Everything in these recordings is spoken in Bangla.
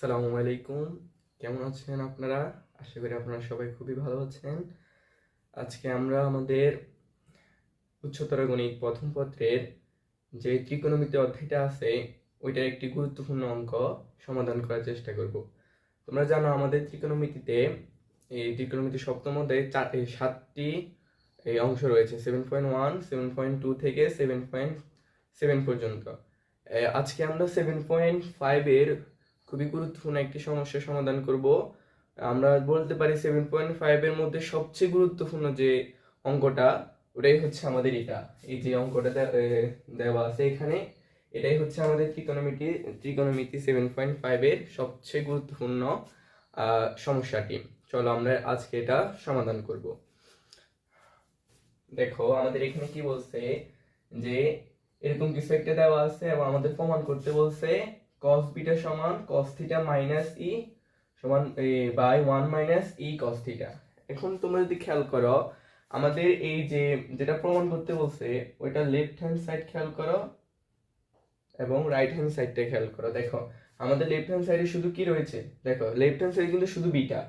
আসসালামু আলাইকুম। কেমন আছেন আপনারা? আশা করি আপনারা সবাই খুবই ভালো আছেন। আজকে আমরা আমাদের উচ্চতর গণিত প্রথম পত্রের যে ত্রিকোণমিতি অধ্যায়টা আছে ওইটার একটি গুরুত্বপূর্ণ অঙ্ক সমাধান করার চেষ্টা করব। তোমরা জানো আমাদের ত্রিকোণমিতিতে এই ত্রিকোণমিতি সপ্তম অধ্যায়ে 7টি এই অংশ রয়েছে, 7.1, 7.2 থেকে 7.7 পর্যন্ত। আজকে আমরা 7.5 এর খুবই গুরুত্বপূর্ণ একটি সমস্যার সমাধান করব। আমরা বলতে পারি 7.5 এর মধ্যে সবচেয়ে গুরুত্বপূর্ণ যে অঙ্কটা ওটাই হচ্ছে আমাদের এটা। এই যে অঙ্কটা দেওয়া আছে এখানে, এটাই হচ্ছে আমাদের ত্রিকোণমিতি 7.5 এর সবচেয়ে গুরুত্বপূর্ণ সমস্যাটি। চলো আমরা আজকে এটা সমাধান করব। দেখো আমাদের এখানে কি বলছে যে এরকম কিছু একটা দেওয়া আছে এবং আমাদের প্রমাণ করতে বলছে cos বিটা সমান cos থিটা মাইনাস ই সমান by 1 minus E cos theta. এখন তোমরা যদি খেয়াল করো আমাদের এই যে যেটা প্রমাণ করতে বলছে ওইটা লেফট হ্যান্ড সাইড খেয়াল করো এবং রাইট হ্যান্ড সাইডটা খেয়াল করো। দেখো আমাদের লেফট হ্যান্ড সাইডে শুধু কি রয়েছে, দেখো লেফট হ্যান্ড সাইডে কিন্তু শুধু বিটা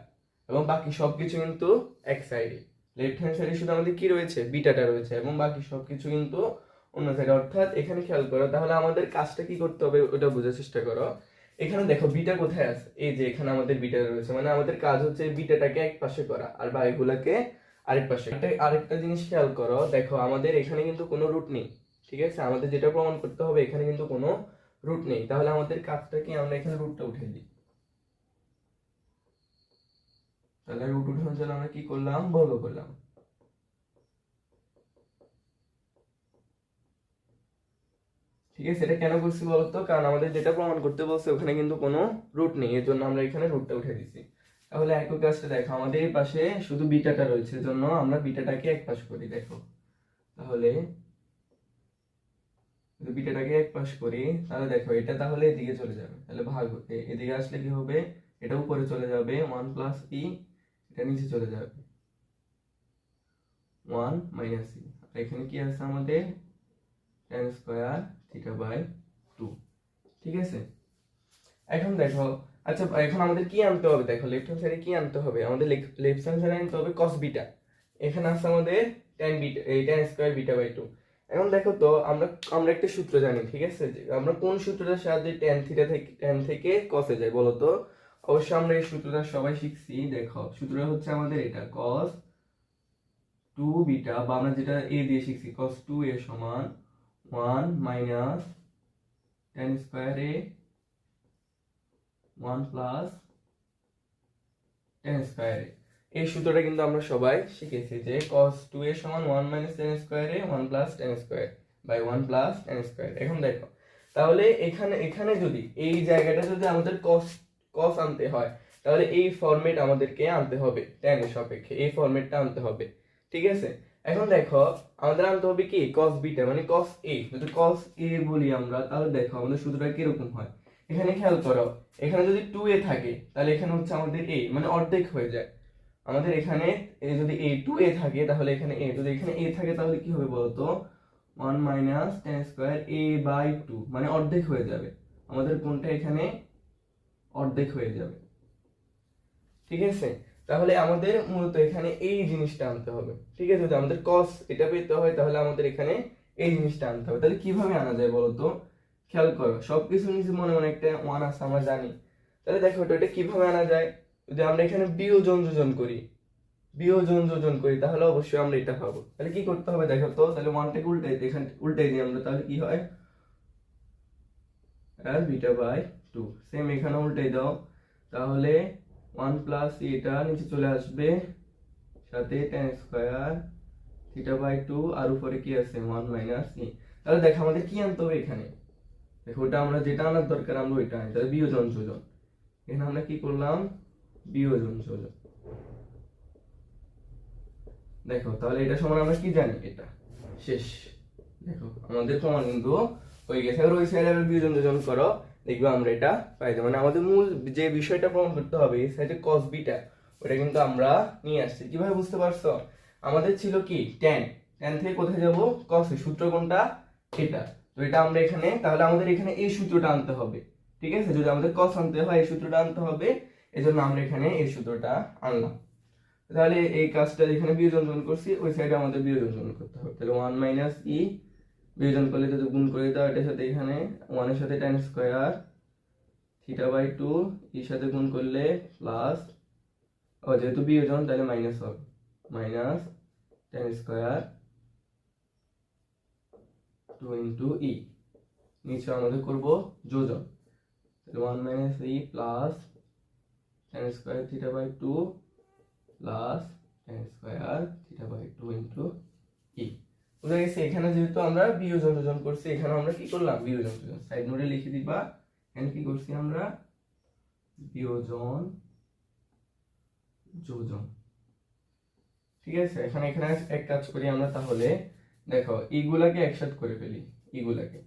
এবং বাকি সবকিছু কিন্তু এক সাইডে। লেফট হ্যান্ড সাইডে শুধু আমাদের কি রয়েছে, বিটাটা রয়েছে এবং বাকি সবকিছু কিন্তু অন্য সাইডে। অর্থাৎ এখানে খেয়াল করো, তাহলে আমাদের কাজটা কি করতে হবে ওটা বোঝার চেষ্টা করো। এখানে দেখো বিটা কোথায় আছে, এই যে এখানে আমাদের বিটা রয়েছে, মানে আমাদের কাজ হচ্ছে বিটাটাকে এক পাশে করা আর বাকিগুলোকে আরেক পাশে। আরেকটা জিনিস খেয়াল করো, দেখো আমাদের এখানে কিন্তু কোনো রুট নেই, ঠিক আছে? আমাদের যেটা প্রমাণ করতে হবে এখানে কিন্তু কোনো রুট নেই, তাহলে আমাদের কাজটা কি, আমরা এখানে রুটটা উঠে দিই। তাহলে রুট উঠানোর জন্য আমরা কি করলাম, বর্গ করলাম। ঠিক আছে, এটা কেন করছি বলতো, কারণ আমাদের যেটা প্রমাণ করতে বলছে ওখানে কিন্তু কোনো রুট নেই, এর জন্য আমরা এখানে রুটটা উঠে দিছি। তাহলে একই কাজটা দেখো, আমাদের এই পাশে শুধু বিটাটা রয়েছে, এজন্য আমরা বিটাটাকে এক পাশ করি। দেখো তাহলে যদি বিটাটাকে এক পাশ করি তাহলে দেখো এটা তাহলে এদিকে চলে যাবে, তাহলে ভাগ এদিকে আসলে কি হবে, এটা উপরে চলে যাবে 1 প্লাস ই, এটা নিচে চলে যাবে 1 মাইনাস ই। আর এখানে কি আছে আমাদের tan স্কয়ার থিটা বাই 2। ঠিক আছে, এখন দেখো, আচ্ছা এখন আমাদের কি আনতে হবে, দেখো লেফট হ্যান্ড সাইডে কি আনতে হবে, আমাদের লেফট হ্যান্ড সাইডে আনতে হবে cos বিটা। এখানে আছে আমাদের tan beta, tan square beta by 2। এখন দেখো তো আমরা আমরা একটা সূত্র জানি, ঠিক আছে? যে আমরা কোন সূত্রটার সাহায্যে tan থেকে cos এ যাই বলো তো? অবশ্যই আমরা এই সূত্রটা সবাই শিখছি। দেখো সূত্রটা হচ্ছে আমাদের এটা cos 2 বিটা, বা আমরা যেটা a দিয়ে শিখছি cos 2a সমান 1 minus tan square a 1 plus tan square a। এই সূত্রটা কিন্তু আমরা সবাই শিখেছি যে cos 2a সমান 1 minus tan square a 1 plus tan square by 1 plus tan square. এখন দেখো তাহলে এখানে এখানে যদি এই জায়গাটা যদি আমাদের cos আনতে হয় তাহলে এই ফরম্যাট আমাদেরকে আনতে হবে, tan এর সাপেক্ষে এই ফরম্যাটটা আনতে হবে। ঠিক আছে, এখন দেখো আমাদের আনতে হবে কি cos বিটা মানে cos a। যদি cos a বলি আমরা তাহলে দেখো আমাদের সূত্রটা কিরকম হয়, এখানে খেয়াল করো, এখানে যদি 2a থাকে তাহলে এখানে হচ্ছে আমাদের a মানে অর্ধেক হয়ে যায়। আমাদের এখানে যদি a 2a থাকে তাহলে এখানে a, যদি এখানে a থাকে তাহলে কি হবে বলতো, 1 minus tan square a by 2 মানে অর্ধেক হয়ে যাবে। আমাদের কোনটা এখানে অর্ধেক হয়ে যাবে। ঠিক আছে, তাহলে আমাদের মূলত এখানে এই জিনিসটা আনতে হবে। ঠিক আছে, যদি আমাদের cos এটা পেতে হয় তাহলে আমাদের এখানে এই জিনিসটা আনতে হবে। তাহলে কিভাবে আনা যায় বলতো, খেয়াল করো, সবকিছু নিচে মনে মনে একটা 1 আছে আমরা জানি। তাহলে দেখো এটা কিভাবে আনা যায়, যদি আমরা এখানে বিয়োজন যোজন করি, তাহলে অবশ্যই আমরা এটা পাবো। তাহলে কি করতে হবে দেখো তো, তাহলে 1টাকে এখানে উল্টাই দিই আমরা, তাহলে কি হয় আর বিটা বাই 2। সেম এখানে উল্টাই দাও, তাহলে 1 প্লাস এটা নিচে চলে আসবে, সাথে tan স্কয়ার থিটা বাই 2 আর উপরে কি আছে 1 মাইনাস ই। তাহলে দেখো আমাদের কি আনতে হবে এখানে, দেখো ওটা আমরা যেটা আনার দরকার আমরা ওইটা আনি। তাহলে বিয়োজন যোজন, এখানে আমরা কি করলাম বিয়োজন যোজন। দেখো তাহলে এটা সমান আমরা কি জানি, এটা শেষ। দেখো আমাদের প্রমাণ কিন্তু হয়ে গেছে। এবার ওই সাইডে আবার বিয়োজন যোজন করো, দেখবো আমরা এটা পাই যাবো। মানে আমাদের মূল যে বিষয়টা প্রমাণ করতে হবে এই সাইডে cos বিটা, ওটা কিন্তু আমরা নিয়ে আসছি। কিভাবে বুঝতে পারছো, আমাদের ছিল কি tan, থেকে কোথায় যাব cos এ, সূত্র কোনটা এটা, তো এটা আমরা এখানে, তাহলে আমাদের এখানে এই সূত্রটা আনতে হবে। ঠিক আছে, যদি আমাদের cos আনতে হয় এই সূত্রটা আনতে হবে, এজন্য আমরা এখানে এই সূত্রটা আনলাম। তাহলে এই কাজটা যেখানে বিয়োজন গুণ করছি ওই সাইডে আমাদের বিয়োজন গুণ করতে হবে। তাহলে 1 মাইনাস ই বিয়োজন করলে যদি গুণ করে দাও এটার সাথে এখানে 1 এর সাথে tan স্কয়ার থিটা বাই 2 এর সাথে গুণ করলে প্লাস, ও যেহেতু বিয়োজন তাহলে মাইনাস হবে, minus tan square 2 into e, নিচে আমাদের করব যোজন, তাহলে 1 minus e plus tan square theta by 2 plus tan square theta by 2 into e. বুঝা গেছে? এখানে যেহেতু আমরা বিয়োজন যোজন করছি, এখানে আমরা কি করলাম বিয়োজন যোজন, সাইড নোটে লিখে দিবা এখানে কি করছি আমরা বিয়োজন যোজন। ঠিক আছে, এখানে এক কাজ করি আমরা, তাহলে দেখো ইগুলাকে একসাথে করে ফেলি, ইগুলাকে,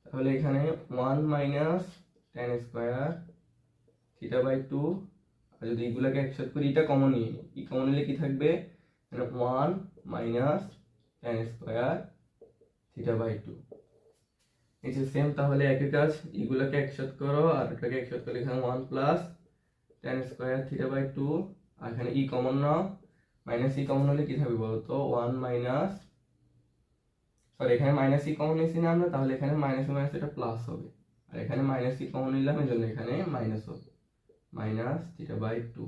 তাহলে এখানে 1 minus tan square theta by 2, আর যদি এগুলাকে একসাথে করি এটা কমন নিয়ে নিই, ই কমন নিলে কি থাকবে 1 minus tan square theta by 2, নিচে সেম, তাহলে একই কাজ, এগুলাকে একসাথে করো আর এটাকে একসাথে করলে এখানে 1 plus tan square theta by 2, আর এখানে ই কমন নাও, মাইনাস ই কমন হলে কি থাকবে বলো তো 1 মাইনাস, সরি এখানে মাইনাস ই কমন নিয়েছি না আমরা, তাহলে এখানে মাইনাস মাইনাস এটা প্লাস হবে, আর এখানে মাইনাস ই কমন নিলাম এজন্য এখানে মাইনাস হবে, মাইনাস থিটা বাই 2।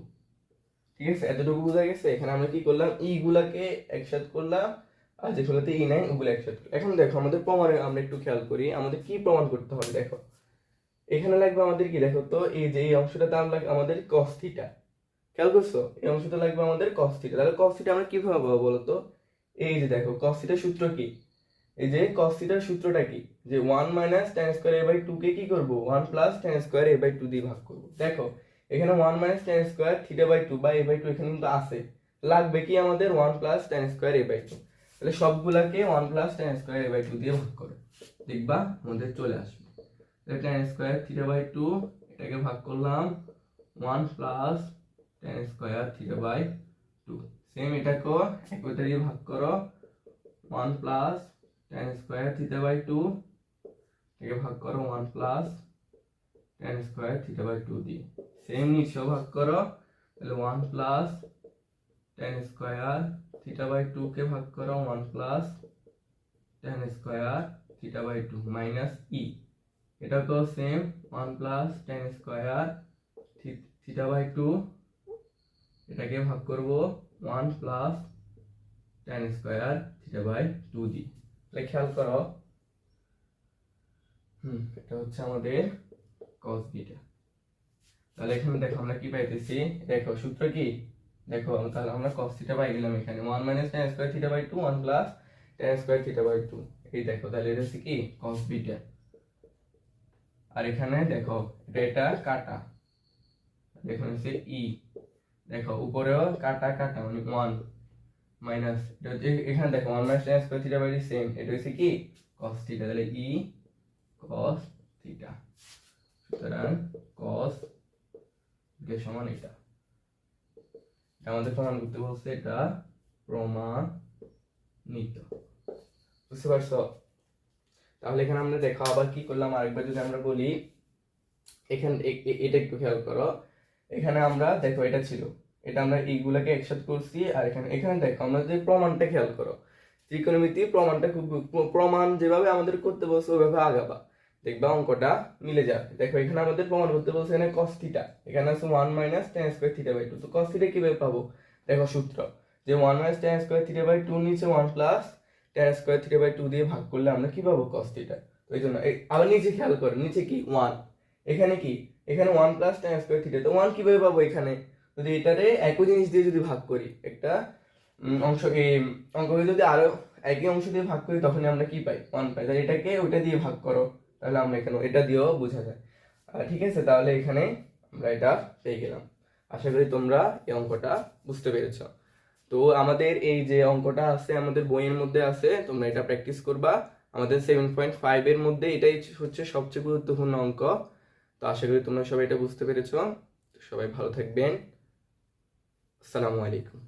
ঠিক আছে, এতটুকু বোঝা গেছে? এখানে আমরা কি করলাম ই গুলাকে একসাথে করলাম আর যেগুলোতে ই নাই ওগুলো একসাথে। এখন দেখো আমাদের প্রমাণে আমরা একটু খেয়াল করি আমাদের কি প্রমাণ করতে হবে। দেখো এখানে লাগবে আমাদের কি, দেখো তো এই যে এই অংশটাতে আমরা আমাদের cos থিটা, খেয়াল করছো এই অংশটা লাগবে আমাদের cos থিটা। তাহলে cos থিটা আমরা কিভাবে পাবো বলো তো? এই যে দেখো cos থিটার সূত্র কি, এই যে cos থিটার সূত্রটা কি, যে 1 minus tan square a by 2 কে কি করব 1 plus tan square a by 2 দিয়ে ভাগ করব। দেখো এখানে 1 minus tan square theta by 2 বা a বাই 2 এখানে কিন্তু আছে, লাগবে কি আমাদের 1 plus tan square a by 2। তাহলে সবগুলাকে 1 plus tan square a by 2 দিয়ে ভাগ করো, দেখবা আমাদের চলে আসবে। তাহলে tan স্কয়ার থিটা বাই 2 এটাকে ভাগ করলাম 1 plus tan square theta by 2, same এটাকে একইটা দিয়ে ভাগ করো 1 plus tan square theta by 2, এটাকে ভাগ করো 1 plus tan square theta by 2 দিয়ে, সেম নিচেও ভাগ করো, তাহলে 1 plus tan square theta by 2 কে ভাগ করো 1 plus tan square theta by 2 minus e, এটাকেও same 1 plus tan square theta by 2, এটাকে ভাগ করব 1 plus tan square theta by 2 দিয়ে। তাহলে খেয়াল করো এটা হচ্ছে আমাদের cos বিটা। তাহলে এখানে দেখো আমরা কি পাইতেছি, দেখো সূত্র কি, দেখো তাহলে আমরা cos থিটা পাই গেলাম এখানে 1 minus tan square theta by 2 1 plus tan square theta by 2, এই দেখো তাহলে এটা হচ্ছে কি cos বিটা। আর এখানে দেখো এটা কাটা, দেখো হচ্ছে ই, দেখো উপরেও কাটা কাটা মানে 1 মাইনাস, এটা হচ্ছে এখানে দেখো 1 minus tan square theta by same, এটা হচ্ছে কি cos থিটা, তাহলে ই cos থিটা। সুতরাং cos এর সমান এটা, আমাদের প্রমাণ করতে বলছে, এটা প্রমাণিত। বুঝতে পারছো? তাহলে এখানে আমরা দেখো আবার কি করলাম, আরেকবার যদি আমরা বলি এখানে এটা একটু খেয়াল করো, এখানে আমরা দেখো এটা ছিল, এটা আমরা এইগুলাকে একসাথে করছি, আর এখানে দেখো আমরা যে প্রমাণটা খেয়াল করো, ত্রিকোণমিতি প্রমাণটা খুব, প্রমাণ যেভাবে আমাদের করতে বলছে ওইভাবে আগাবা, দেখবা অঙ্কটা মিলে যাবে। দেখো এখানে আমাদের প্রমাণ করতে বলছে এখানে cos থিটা, এখানে আছে 1 minus tan square theta by 2, তো cos থিটা কিভাবে পাবো? দেখো সূত্র যে 1 minus tan square theta by 2 নিচে 1 plus tan square theta by 2 দিয়ে ভাগ করলে আমরা কি পাবো cos থিটা। তো এই জন্য আবার নিচে খেয়াল করো, নিচে কি 1, এখানে কি এখানে 1 প্লাস tan স্কয়ার থিটা, তো 1 কিভাবে পাবো এখানে, যদি এটারে একই জিনিস দিয়ে যদি ভাগ করি, একটা অংশ এই অঙ্ককে যদি আরো একই অংশ দিয়ে ভাগ করি তখন আমরা কি পাই 1 পাই, তাহলে এটাকে ওইটা দিয়ে ভাগ করো, তাহলে আমরা এখানে এটা দিয়েও বোঝা যায়। ঠিক আছে, তাহলে এখানে আমরা এটা পেয়ে গেলাম। আশা করি তোমরা এই অঙ্কটা বুঝতে পেরেছো। তো আমাদের এই যে অঙ্কটা আছে আমাদের বইয়ের মধ্যে আছে, তোমরা এটা প্র্যাকটিস করবা। আমাদের 7.5 এর মধ্যে এটাই হচ্ছে সবচেয়ে গুরুত্বপূর্ণ অঙ্ক। তো আশা করি তোমরা সবাই এটা বুঝতে পেরেছো। সবাই ভালো থাকবেন। আসসালামু আলাইকুম।